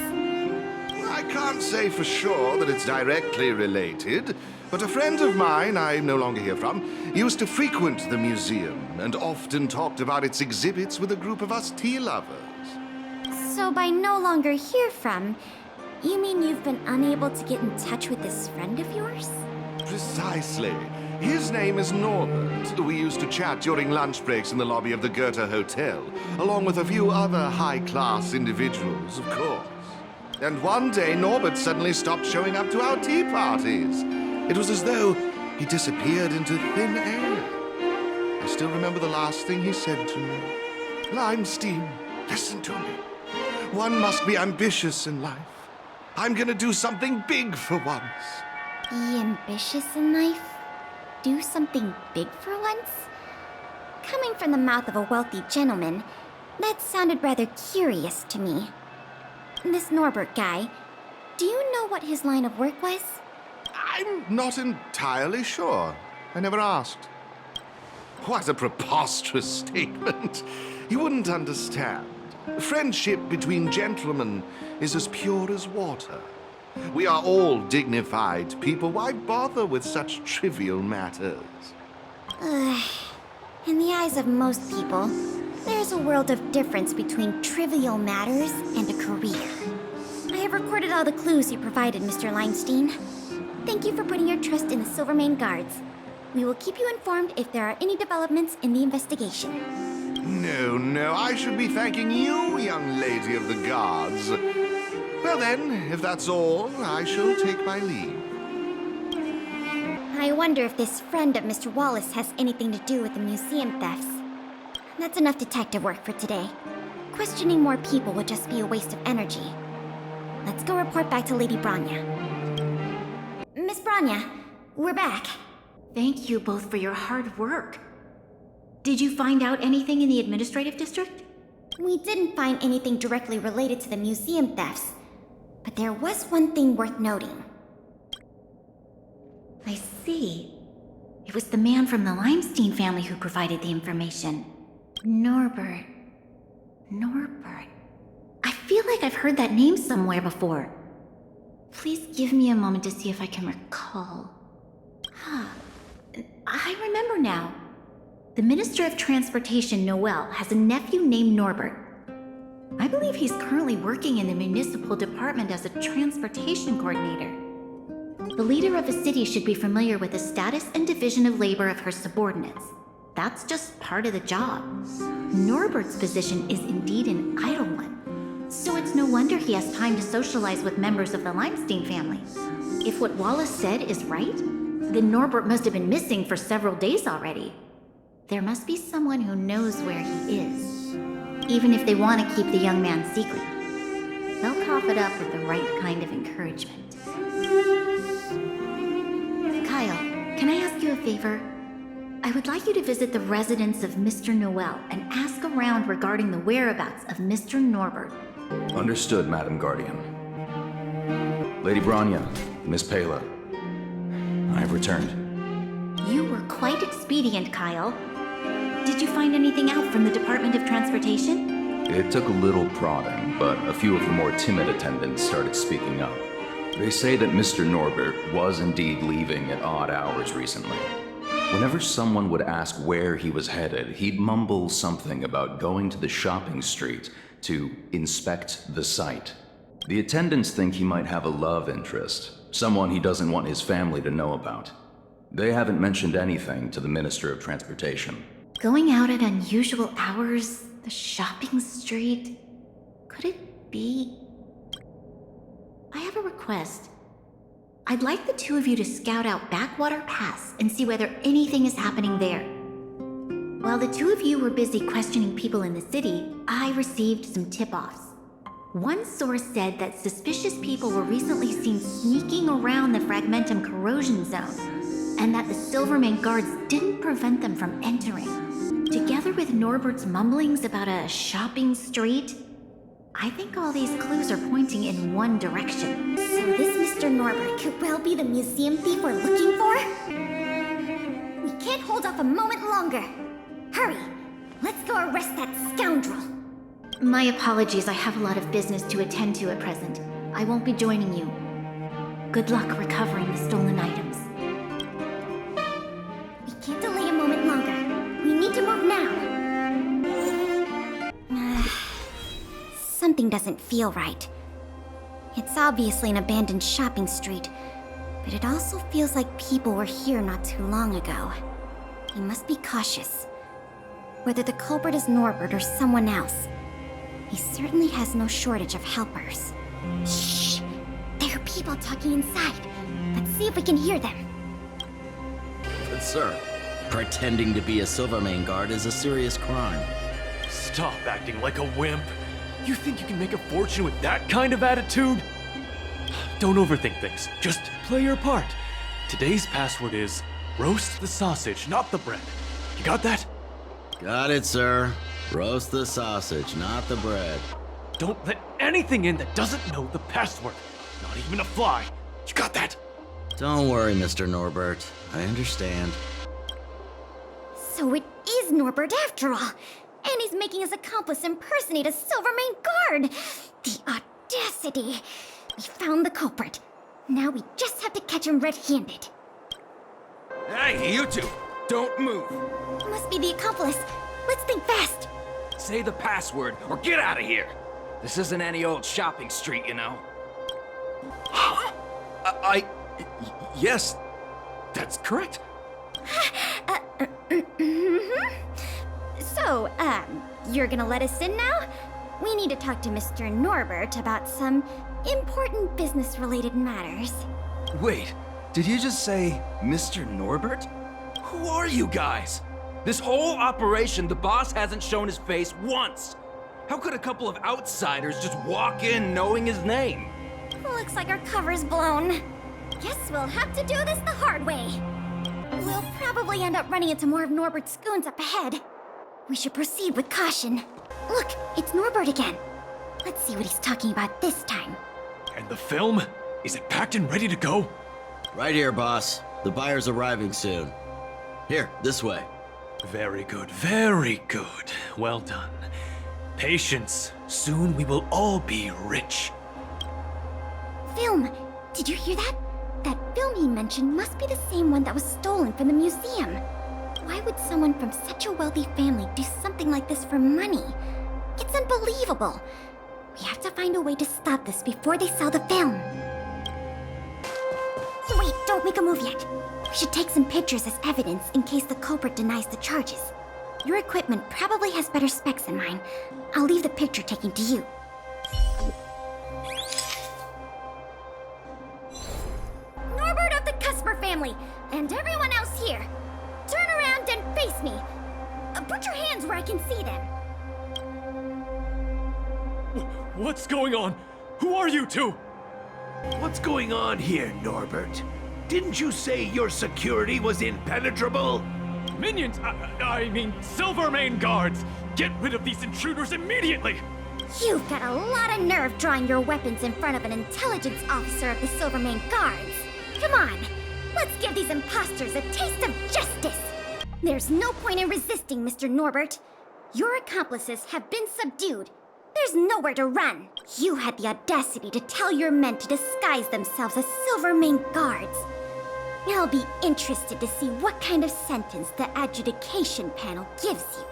[SPEAKER 13] I can't say for sure that it's directly related, but a friend of mine I no longer hear from used to frequent the museum and often talked about its exhibits with a group of us tea lovers.
[SPEAKER 2] So by no longer hear from, you mean you've been unable to get in touch with this friend of yours?
[SPEAKER 13] Precisely. His name is Norbert. We used to chat during lunch breaks in the lobby of the Goethe Hotel, along with a few other high-class individuals, of course. And one day, Norbert suddenly stopped showing up to our tea parties. It was as though he disappeared into thin air. I still remember the last thing he said to me. Limestein, listen to me. One must be ambitious in life. I'm gonna do something big for once.
[SPEAKER 2] Be ambitious in life? Do something big for once? Coming from the mouth of a wealthy gentleman, that sounded rather curious to me. This Norbert guy, do you know what his line of work was?
[SPEAKER 13] I'm not entirely sure. I never asked. What a preposterous statement. You wouldn't understand. Friendship between gentlemen is as pure as water. We are all dignified people. Why bother with such trivial matters?
[SPEAKER 2] In the eyes of most people, there's a world of difference between trivial matters and a career. I have recorded all the clues you provided, Mr. Limestein. Thank you for putting your trust in the Silvermane Guards. We will keep you informed if there are any developments in the investigation.
[SPEAKER 13] No, I should be thanking you, young lady of the Guards. Well then, if that's all, I shall take my leave.
[SPEAKER 2] I wonder if this friend of Mr. Wallace has anything to do with the museum thefts. That's enough detective work for today. Questioning more people would just be a waste of energy. Let's go report back to Lady Bronya. Miss Bronya, we're back.
[SPEAKER 9] Thank you both for your hard work. Did you find out anything in the administrative district?
[SPEAKER 2] We didn't find anything directly related to the museum thefts, but there was one thing worth noting.
[SPEAKER 9] I see. It was the man from the Limestein family who provided the information. Norbert. I feel like I've heard that name somewhere before. Please give me a moment to see if I can recall. I remember now. The Minister of Transportation, Noel, has a nephew named Norbert. I believe he's currently working in the municipal department as a transportation coordinator. The leader of a city should be familiar with the status and division of labor of her subordinates. That's just part of the job. Norbert's position is indeed an idle one, so it's no wonder he has time to socialize with members of the Limestein family. If what Wallace said is right, Then Norbert must have been missing for several days already. There must be someone who knows where he is. Even if they want to keep the young man secret, they'll cough it up with the right kind of encouragement. Kyle, can I ask you a favor? I would like you to visit the residence of Mr. Noel and ask around regarding the whereabouts of Mr. Norbert.
[SPEAKER 14] Understood, Madam Guardian. Lady Bronya, Miss Pela, I have returned.
[SPEAKER 9] You were quite expedient, Kyle. Did you find anything out from the Department of Transportation?
[SPEAKER 14] It took a little prodding, but a few of the more timid attendants started speaking up. They say that Mr. Norbert was indeed leaving at odd hours recently. Whenever someone would ask where he was headed, he'd mumble something about going to the shopping street to inspect the site. The attendants think he might have a love interest, someone he doesn't want his family to know about. They haven't mentioned anything to the Minister of Transportation.
[SPEAKER 9] Going out at unusual hours, the shopping street. Could it be? I have a request. I'd like the two of you to scout out Backwater Pass and see whether anything is happening there. While the two of you were busy questioning people in the city, I received some tip-offs. One source said that suspicious people were recently seen sneaking around the Fragmentum corrosion zone, and that the Silvermane guards didn't prevent them from entering. Together with Norbert's mumblings about a shopping street, I think all these clues are pointing in one direction.
[SPEAKER 2] So this Mr. Norbert could well be the museum thief we're looking for? We can't hold off a moment longer. Hurry! Let's go arrest that scoundrel!
[SPEAKER 9] My apologies, I have a lot of business to attend to at present. I won't be joining you. Good luck recovering the stolen items.
[SPEAKER 2] We can't delay a moment longer. We need to move now. Something doesn't feel right. It's obviously an abandoned shopping street, but it also feels like people were here not too long ago. We must be cautious. Whether the culprit is Norbert or someone else, he certainly has no shortage of helpers. Shh! There are people talking inside. Let's see if we can hear them.
[SPEAKER 15] Good sir, pretending to be a Silvermane guard is a serious crime.
[SPEAKER 10] Stop acting like a wimp. You think you can make a fortune with that kind of attitude? Don't overthink things. Just play your part. Today's password is roast the sausage, not the bread. You got that?
[SPEAKER 15] Got it, sir. Roast the sausage, not the bread.
[SPEAKER 10] Don't let anything in that doesn't know the password. Not even a fly. You got that?
[SPEAKER 15] Don't worry, Mr. Norbert. I understand.
[SPEAKER 2] So it is Norbert after all. And he's making his accomplice impersonate a Silvermane guard! The audacity! We found the culprit. Now we just have to catch him red-handed.
[SPEAKER 16] Hey, you two! Don't move!
[SPEAKER 2] Must be the accomplice. Let's think fast.
[SPEAKER 16] Say the password or get out of here! This isn't any old shopping street, you know.
[SPEAKER 12] Yes, that's correct.
[SPEAKER 2] So, you're gonna let us in now? We need to talk to Mr. Norbert about some important business-related matters.
[SPEAKER 16] Wait, did you just say Mr. Norbert? Who are you guys? This whole operation, the boss hasn't shown his face once. How could a couple of outsiders just walk in knowing his name?
[SPEAKER 2] Looks like our cover's blown. Guess we'll have to do this the hard way. We'll probably end up running into more of Norbert's goons up ahead. We should proceed with caution. Look, it's Norbert again. Let's see what he's talking about this time.
[SPEAKER 10] And the film? Is it packed and ready to go?
[SPEAKER 15] Right here, boss. The buyer's arriving soon. Here, this way.
[SPEAKER 10] Very good, very good. Well done. Patience. Soon we will all be rich.
[SPEAKER 2] Film! Did you hear that? That film he mentioned must be the same one that was stolen from the museum. Why would someone from such a wealthy family do something like this for money? It's unbelievable. We have to find a way to stop this before they sell the film. Wait, don't make a move yet. We should take some pictures as evidence in case the culprit denies the charges. Your equipment probably has better specs than mine. I'll leave the picture taking to you. Norbert of the Cusper family! And everyone else here, turn around and face me. Put your hands where I can see them.
[SPEAKER 10] What's going on? Who are you two?
[SPEAKER 17] What's going on here, Norbert? Didn't you say your security was impenetrable?
[SPEAKER 10] Minions! I mean, Silvermane guards! Get rid of these intruders immediately!
[SPEAKER 2] You've got a lot of nerve drawing your weapons in front of an intelligence officer of the Silvermane Guards. Come on, let's give these imposters a taste of justice! There's no point in resisting, Mr. Norbert. Your accomplices have been subdued. There's nowhere to run. You had the audacity to tell your men to disguise themselves as Silvermane Guards. I'll be interested to see what kind of sentence the adjudication panel gives you.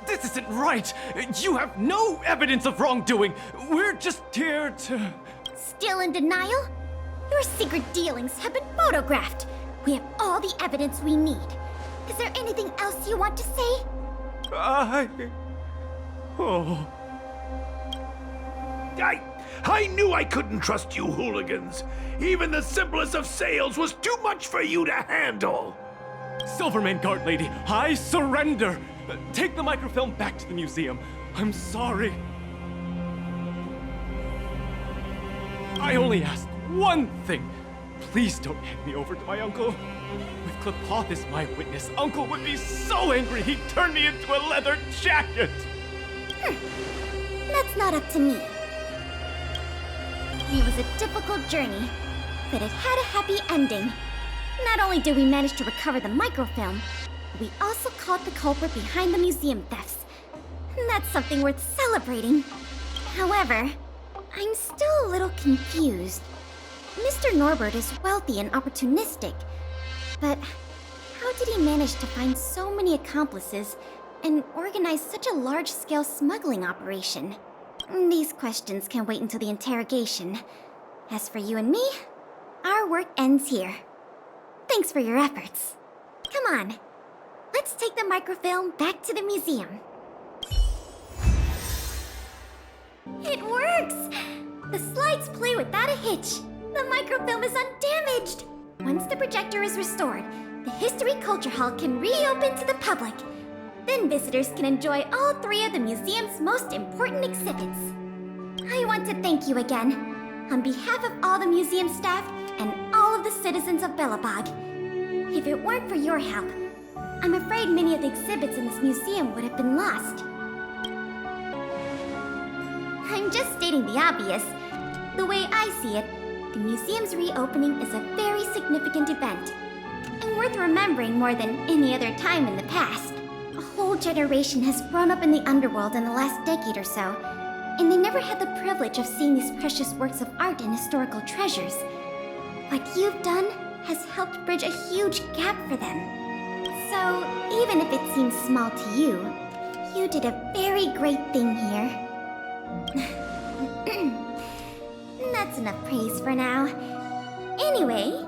[SPEAKER 10] This isn't right! You have no evidence of wrongdoing! We're just here to...
[SPEAKER 2] Still in denial? Your secret dealings have been photographed. We have all the evidence we need. Is there anything else you want to say?
[SPEAKER 17] I knew I couldn't trust you hooligans. Even the simplest of sales was too much for you to handle.
[SPEAKER 10] Silvermane Guard Lady, I surrender! Take the microfilm back to the museum. I'm sorry. I only asked one thing. Please don't hand me over to my uncle. With Klepoth as my witness, Uncle would be so angry he'd turn me into a leather jacket!
[SPEAKER 2] That's not up to me. It was a difficult journey, but it had a happy ending. Not only did we manage to recover the microfilm, we also caught the culprit behind the museum thefts. That's something worth celebrating. However, I'm still a little confused. Mr. Norbert is wealthy and opportunistic, but how did he manage to find so many accomplices and organize such a large-scale smuggling operation? These questions can wait until the interrogation. As for you and me, our work ends here. Thanks for your efforts. Come on, let's take the microfilm back to the museum. It works! The slides play without a hitch. The microfilm is undamaged. Once the projector is restored, the History Culture Hall can reopen to the public. Then visitors can enjoy all three of the museum's most important exhibits. I want to thank you again, on behalf of all the museum staff and all of the citizens of Belobog. If it weren't for your help, I'm afraid many of the exhibits in this museum would have been lost. I'm just stating the obvious. The way I see it, the museum's reopening is a very significant event, and worth remembering more than any other time in the past. A whole generation has grown up in the underworld in the last decade or so, and they never had the privilege of seeing these precious works of art and historical treasures. What you've done has helped bridge a huge gap for them. So, even if it seems small to you, you did a very great thing here. That's enough praise for now. Anyway,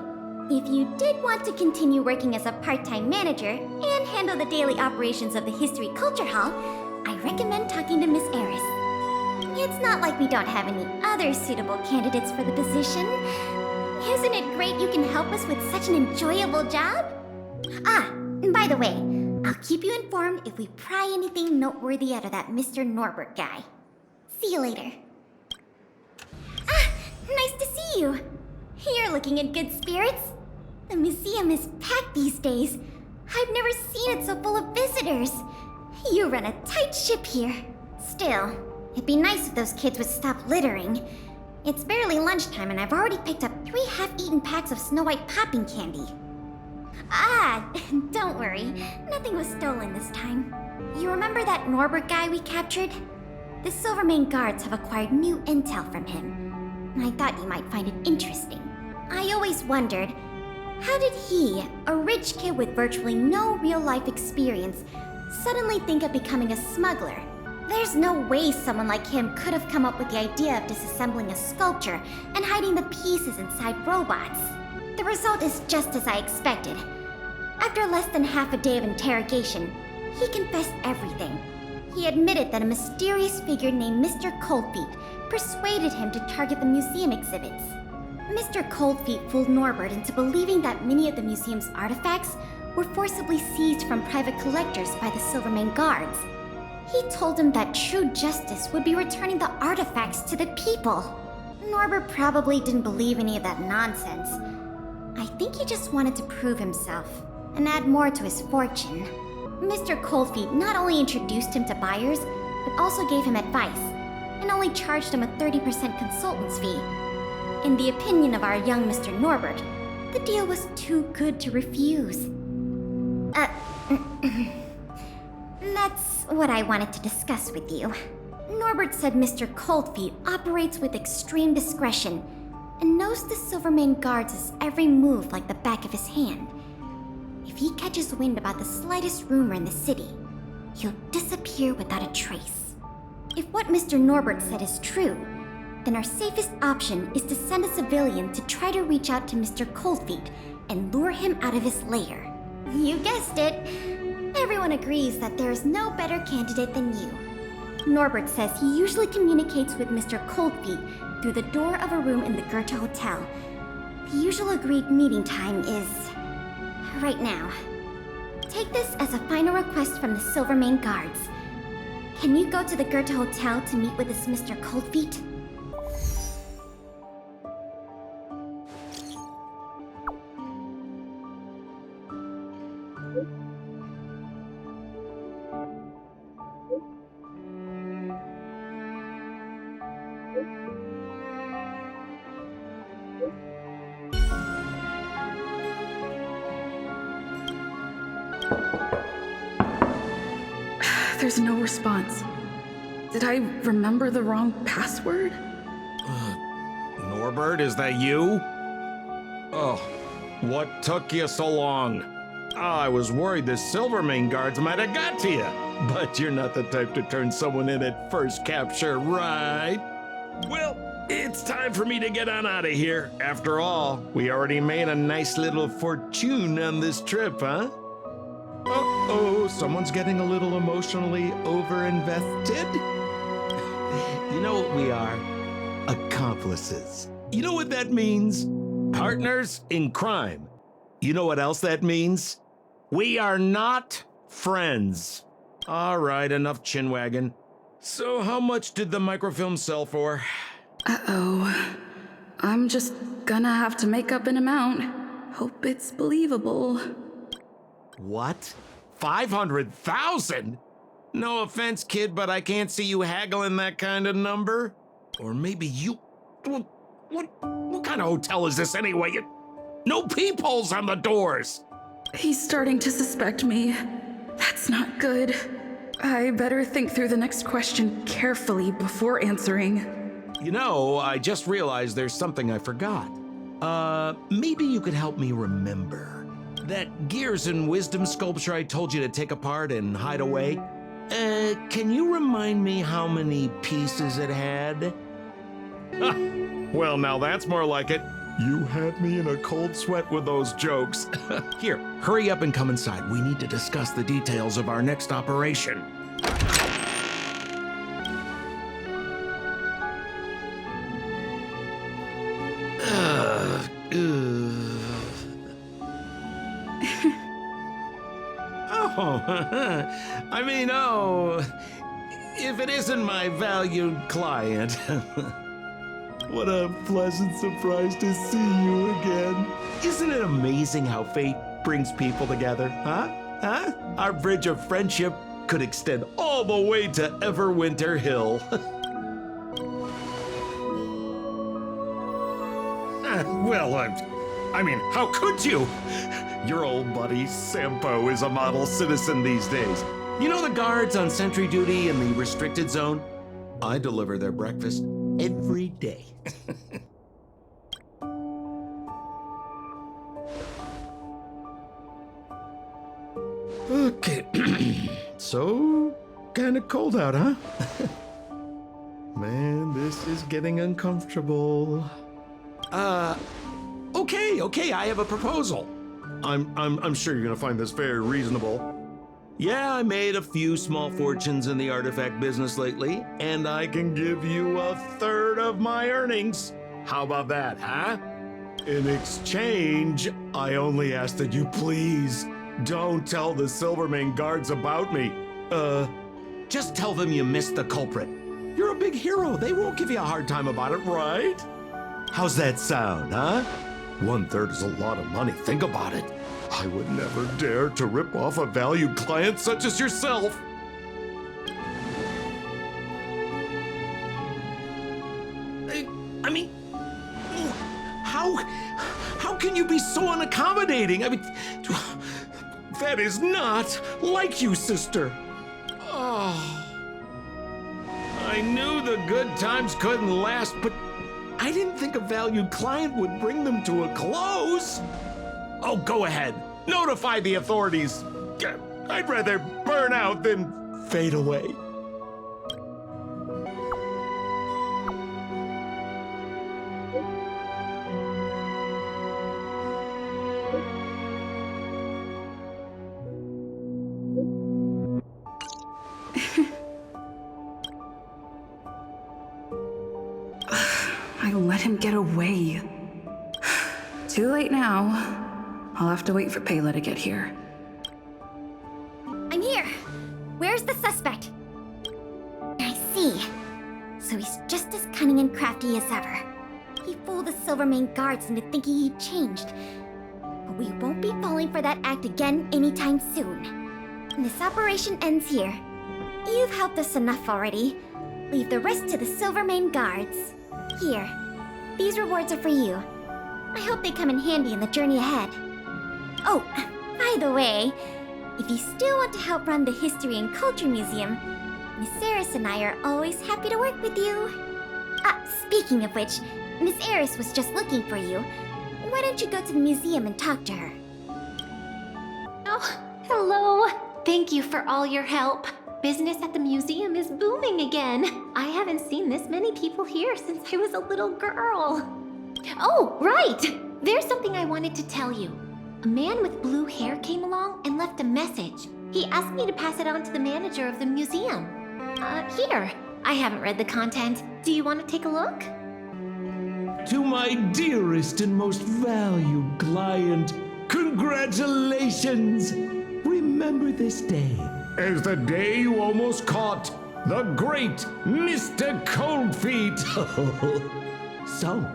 [SPEAKER 2] if you did want to continue working as a part-time manager and handle the daily operations of the History Culture Hall, I recommend talking to Miss Eris. It's not like we don't have any other suitable candidates for the position. Isn't it great you can help us with such an enjoyable job? By the way, I'll keep you informed if we pry anything noteworthy out of that Mr. Norbert guy. See you later. Nice to see you. You're looking in good spirits. The museum is packed these days. I've never seen it so full of visitors. You run a tight ship here. Still, it'd be nice if those kids would stop littering. It's barely lunchtime and I've already picked up 3 half-eaten packs of Snow White popping candy. Don't worry. Nothing was stolen this time. You remember that Norbert guy we captured? The Silvermane Guards have acquired new intel from him. I thought you might find it interesting. I always wondered, how did he, a rich kid with virtually no real-life experience, suddenly think of becoming a smuggler? There's no way someone like him could have come up with the idea of disassembling a sculpture and hiding the pieces inside robots. The result is just as I expected. After less than half a day of interrogation, he confessed everything. He admitted that a mysterious figure named Mr. Coldfeet persuaded him to target the museum exhibits. Mr. Coldfeet fooled Norbert into believing that many of the museum's artifacts were forcibly seized from private collectors by the Silvermane guards. He told him that true justice would be returning the artifacts to the people. Norbert probably didn't believe any of that nonsense. I think he just wanted to prove himself and add more to his fortune. Mr. Coldfeet not only introduced him to buyers, but also gave him advice, and only charged him a 30% consultant's fee. In the opinion of our young Mr. Norbert, the deal was too good to refuse. That's what I wanted to discuss with you. Norbert said Mr. Coldfeet operates with extreme discretion and knows the Silvermane guards' every move like the back of his hand. If he catches wind about the slightest rumor in the city, he'll disappear without a trace. If what Mr. Norbert said is true, then our safest option is to send a civilian to try to reach out to Mr. Coldfeet and lure him out of his lair. You guessed it. Everyone agrees that there is no better candidate than you. Norbert says he usually communicates with Mr. Coldfeet through the door of a room in the Goethe Hotel. The usual agreed meeting time is right now. Take this as a final request from the Silvermane guards. Can you go to the Goethe Hotel to meet with this Mr. Coldfeet?
[SPEAKER 4] There's no response. Did I remember the wrong password?
[SPEAKER 17] Norbert, is that you? Oh, what took you so long? I was worried the Silvermane guards might have got to you. But you're not the type to turn someone in at first capture, right? Well, it's time for me to get on out of here. After all, we already made a nice little fortune on this trip, huh? Uh-oh, someone's getting a little emotionally over-invested? You know what we are? Accomplices. You know what that means? Partners in crime. You know what else that means? We are not friends. All right, enough chinwagging. So how much did the microfilm sell for?
[SPEAKER 4] Uh-oh. I'm just gonna have to make up an amount. Hope it's believable.
[SPEAKER 17] What? 500,000? No offense, kid, but I can't see you haggling that kind of number. Or maybe you... What kind of hotel is this anyway? No peepholes on the doors!
[SPEAKER 4] He's starting to suspect me. That's not good. I better think through the next question carefully before answering.
[SPEAKER 17] You know, I just realized there's something I forgot. Maybe you could help me remember. That Gears and Wisdom sculpture I told you to take apart and hide away? Can you remind me how many pieces it had? Well, now that's more like it. You had me in a cold sweat with those jokes. Here, hurry up and come inside. We need to discuss the details of our next operation. If it isn't my valued client. What a pleasant surprise to see you again. Isn't it amazing how fate brings people together, huh? Our bridge of friendship could extend all the way to Everwinter Hill. Well, I mean, how could you? Your old buddy Sampo is a model citizen these days. You know the guards on sentry duty in the restricted zone? I deliver their breakfast every day. Okay. So, kinda cold out, huh? Man, this is getting uncomfortable. Okay, I have a proposal. I'm sure you're gonna find this very reasonable. Yeah, I made a few small fortunes in the artifact business lately, and I can give you 1/3 of my earnings. How about that, huh? In exchange, I only ask that you please don't tell the Silvermane guards about me.
[SPEAKER 18] Just tell them you missed the culprit. You're a big hero. They won't give you a hard time about it, right? How's that sound, huh? 1/3 is a lot of money. Think about it.
[SPEAKER 17] I would never dare to rip off a valued client such as yourself.
[SPEAKER 18] I mean, how can you be so unaccommodating? I mean, that is not like you, sister.
[SPEAKER 17] Oh. I knew the good times couldn't last, but
[SPEAKER 18] I didn't think a valued client would bring them to a close. Oh, go ahead. Notify the authorities.
[SPEAKER 17] I'd rather burn out than fade away.
[SPEAKER 4] I let him get away. Too late now. I'll have to wait for Pela to get here.
[SPEAKER 2] I'm here. Where's the suspect? I see. So he's just as cunning and crafty as ever. He fooled the Silvermane guards into thinking he'd changed. But we won't be falling for that act again anytime soon. This operation ends here. You've helped us enough already. Leave the rest to the Silvermane guards. Here. These rewards are for you. I hope they come in handy in the journey ahead. Oh, by the way, if you still want to help run the History and Culture Museum, Miss Eris and I are always happy to work with you. Speaking of which, Miss Eris was just looking for you. Why don't you go to the museum and talk to her?
[SPEAKER 6] Oh, hello. Thank you for all your help. Business at the museum is booming again. I haven't seen this many people here since I was a little girl. Oh, right! There's something I wanted to tell you. A man with blue hair came along and left a message. He asked me to pass it on to the manager of the museum. Here. I haven't read the content. Do you want to take a look?
[SPEAKER 18] To my dearest and most valued client, congratulations! Remember this day as the day you almost caught the great Mr. Coldfeet. So,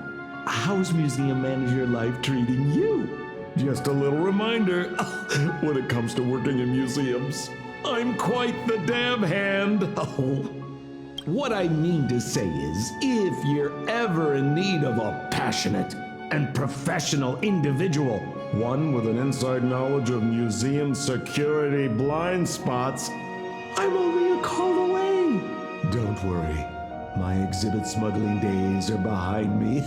[SPEAKER 18] how's museum manager life treating you?
[SPEAKER 17] Just a little reminder, when it comes to working in museums, I'm quite the dab hand.
[SPEAKER 18] What I mean to say is, if you're ever in need of a passionate and professional individual,
[SPEAKER 17] one with an inside knowledge of museum security blind spots,
[SPEAKER 18] I'm only a call away.
[SPEAKER 17] Don't worry, my exhibit smuggling days are behind me.